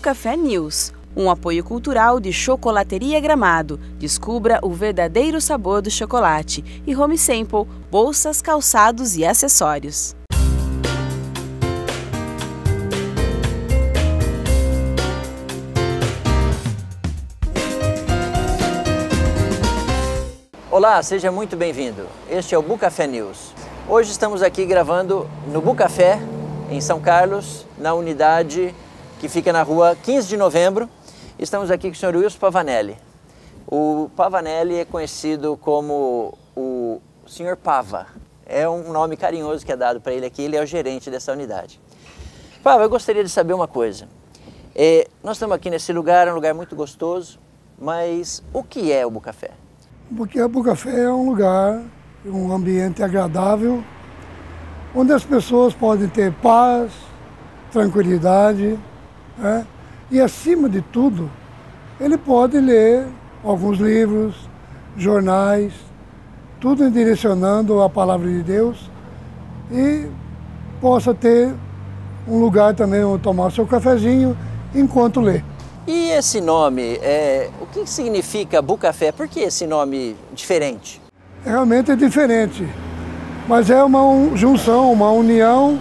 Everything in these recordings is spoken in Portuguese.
Bucafé News, um apoio cultural de Chocolateria Gramado. Descubra o verdadeiro sabor do chocolate. E Home Sample, bolsas, calçados e acessórios. Olá, seja muito bem-vindo. Este é o Bucafé News. Hoje estamos aqui gravando no Bucafé, em São Carlos, na unidade que fica na rua 15 de novembro. Estamos aqui com o Sr. Wilson Pavanelli. O Pavanelli é conhecido como o Sr. Pava. É um nome carinhoso que é dado para ele aqui, ele é o gerente dessa unidade. Pava, eu gostaria de saber uma coisa. Nós estamos aqui nesse lugar, é um lugar muito gostoso, mas o que é o Bucafé? Porque o Bucafé é um lugar, um ambiente agradável, onde as pessoas podem ter paz, tranquilidade, né? E acima de tudo, ele pode ler alguns livros, jornais, tudo direcionando a palavra de Deus e possa ter um lugar também onde tomar seu cafezinho enquanto lê. E esse nome, o que significa Bucafé? Por que esse nome diferente? Realmente é diferente, mas é uma junção, uma união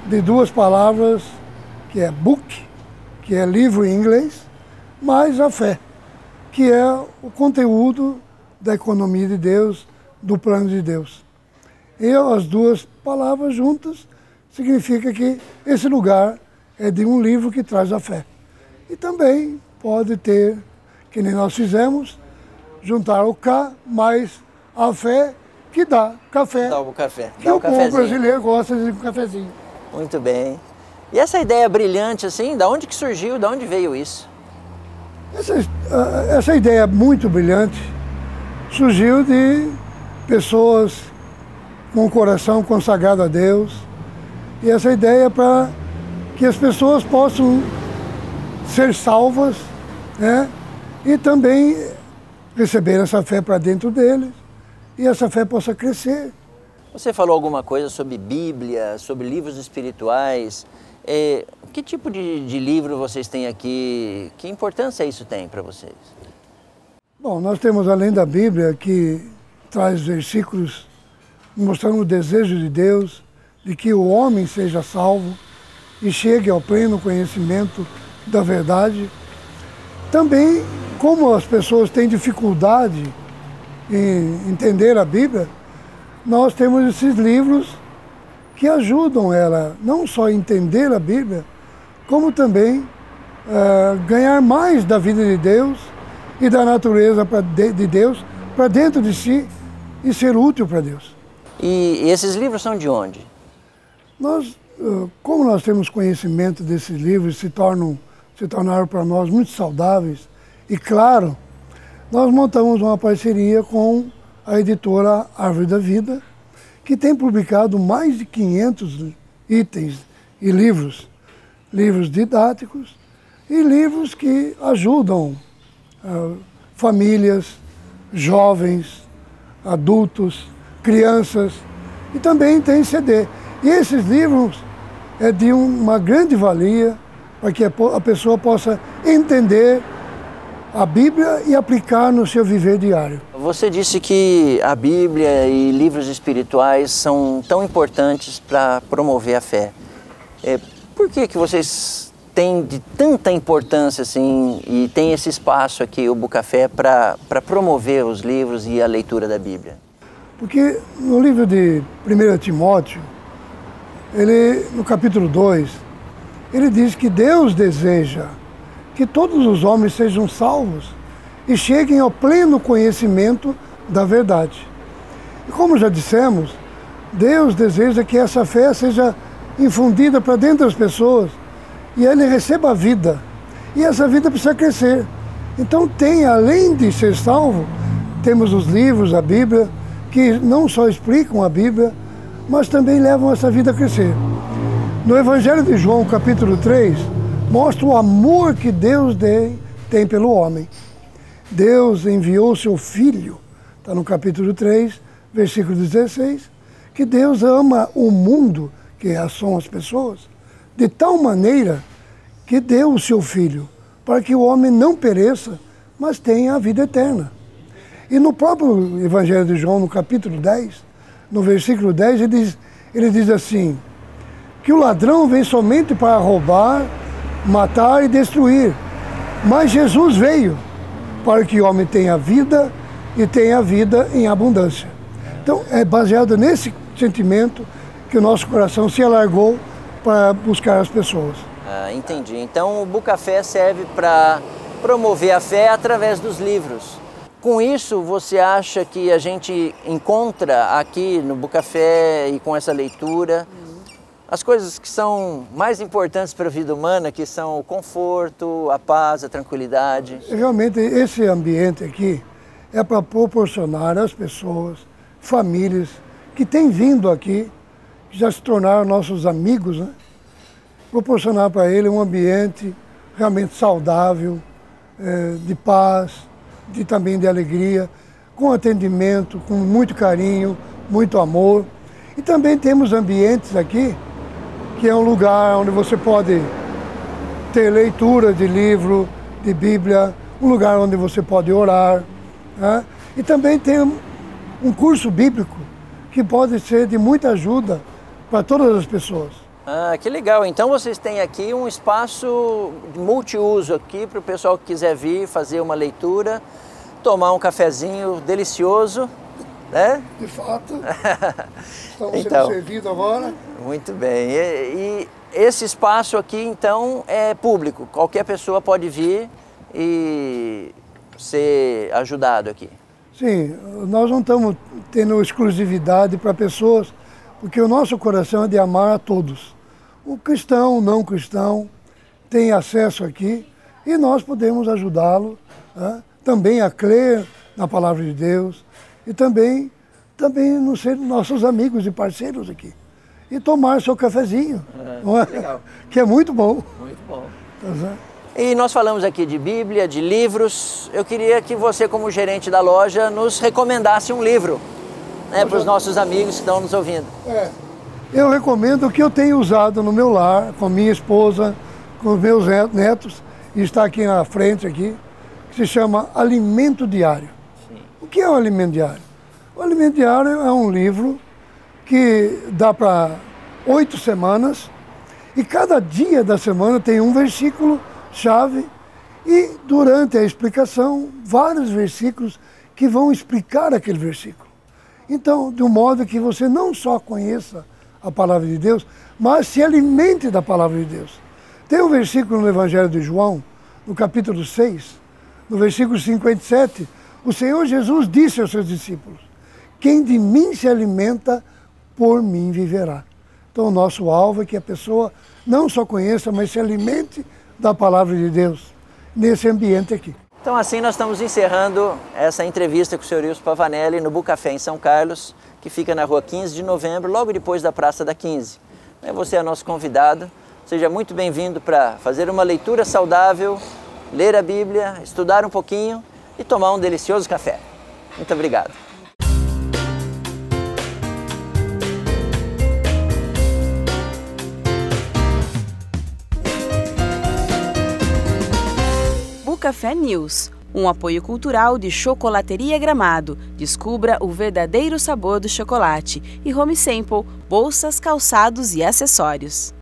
de duas palavras, que é book, que é livro em inglês, mais a fé, que é o conteúdo da economia de Deus, do plano de Deus. E as duas palavras juntas significa que esse lugar é de um livro que traz a fé. E também pode ter, que nem nós fizemos, juntar o K mais a fé, que dá café. Dá o café. Que o povo brasileiro gosta de um cafezinho. Muito bem. E essa ideia brilhante, assim, da onde que surgiu, da onde veio isso? Essa ideia muito brilhante surgiu de pessoas com o coração consagrado a Deus. E essa ideia é para que as pessoas possam ser salvas, né? E também receber essa fé para dentro deles e essa fé possa crescer. Você falou alguma coisa sobre Bíblia, sobre livros espirituais. Que tipo de livro vocês têm aqui? Que importância isso tem para vocês? Bom, nós temos além da Bíblia, que traz versículos mostrando o desejo de Deus de que o homem seja salvo e chegue ao pleno conhecimento da verdade. Também, como as pessoas têm dificuldade em entender a Bíblia, nós temos esses livros que ajudam ela não só a entender a Bíblia, como também ganhar mais da vida de Deus e da natureza de Deus para dentro de si e ser útil para Deus. E esses livros são de onde? Como nós temos conhecimento desses livros, se tornaram para nós muito saudáveis e claro, nós montamos uma parceria com a editora Árvore da Vida, que tem publicado mais de 500 itens e livros didáticos e livros que ajudam famílias, jovens, adultos, crianças, e também tem CD. E esses livros é de uma grande valia para que a pessoa possa entender a Bíblia e aplicar no seu viver diário. Você disse que a Bíblia e livros espirituais são tão importantes para promover a fé. Por que vocês têm de tanta importância assim e tem esse espaço aqui, o Bucafé, para promover os livros e a leitura da Bíblia? Porque no livro de 1 Timóteo, no capítulo 2, ele diz que Deus deseja que todos os homens sejam salvos e cheguem ao pleno conhecimento da verdade. E como já dissemos, Deus deseja que essa fé seja infundida para dentro das pessoas e ele receba a vida. E essa vida precisa crescer. Então além de ser salvo, temos os livros, a Bíblia, que não só explicam a Bíblia, mas também levam essa vida a crescer. No Evangelho de João, capítulo 3, mostra o amor que Deus tem pelo homem. Deus enviou seu Filho, está no capítulo 3, versículo 16, que Deus ama o mundo, que são as pessoas, de tal maneira que deu o seu Filho, para que o homem não pereça, mas tenha a vida eterna. E no próprio Evangelho de João, no capítulo 10, no versículo 10, ele diz assim, que o ladrão vem somente para roubar, matar e destruir. Mas Jesus veio para que o homem tenha vida e tenha vida em abundância. Então, é baseado nesse sentimento que o nosso coração se alargou para buscar as pessoas. Entendi. Então, o Bucafé serve para promover a fé através dos livros. Com isso, você acha que a gente encontra aqui no Bucafé e com essa leitura as coisas que são mais importantes para a vida humana, que são o conforto, a paz, a tranquilidade? Realmente, esse ambiente aqui é para proporcionar às pessoas, famílias que têm vindo aqui, que já se tornaram nossos amigos, né? Proporcionar para ele um ambiente realmente saudável, de paz, também de alegria, com atendimento, com muito carinho, muito amor. E também temos ambientes aqui, que é um lugar onde você pode ter leitura de livro, de Bíblia, um lugar onde você pode orar, né? E também tem um curso bíblico que pode ser de muita ajuda para todas as pessoas. Que legal. Então vocês têm aqui um espaço multiuso aqui para o pessoal que quiser vir fazer uma leitura, tomar um cafezinho delicioso, né? De fato. Estamos então, sendo servidos agora. Muito bem. E esse espaço aqui, então, é público. Qualquer pessoa pode vir e ser ajudado aqui. Sim, nós não estamos tendo exclusividade para pessoas, porque o nosso coração é de amar a todos. O cristão, o não cristão, tem acesso aqui e nós podemos ajudá-lo, né? Também a crer na palavra de Deus e também nos ser nossos amigos e parceiros aqui. E tomar seu cafezinho, não é? Legal. Que é muito bom. Muito bom. Tá. E nós falamos aqui de Bíblia, de livros. Eu queria que você, como gerente da loja, nos recomendasse um livro, né, para os nossos amigos que estão nos ouvindo. Eu recomendo o que eu tenho usado no meu lar, com a minha esposa, com os meus netos, e está aqui na frente, aqui, que se chama Alimento Diário. Sim. O que é o Alimento Diário? O Alimento Diário é um livro que dá para 8 semanas, e cada dia da semana tem um versículo-chave, e durante a explicação, vários versículos que vão explicar aquele versículo. Então, de um modo que você não só conheça a palavra de Deus, mas se alimente da palavra de Deus. Tem um versículo no Evangelho de João, no capítulo 6, no versículo 57, o Senhor Jesus disse aos seus discípulos, quem de mim se alimenta, por mim viverá. Então, o nosso alvo é que a pessoa não só conheça, mas se alimente da palavra de Deus, nesse ambiente aqui. Então, assim, nós estamos encerrando essa entrevista com o Sr. Ilson Pavanelli no Bucafé em São Carlos, que fica na rua 15 de novembro, logo depois da Praça da 15. Você é nosso convidado, seja muito bem-vindo para fazer uma leitura saudável, ler a Bíblia, estudar um pouquinho e tomar um delicioso café. Muito obrigado. Bucafé News, um apoio cultural de Chocolateria Gramado. Descubra o verdadeiro sabor do chocolate. E Home Sample, bolsas, calçados e acessórios.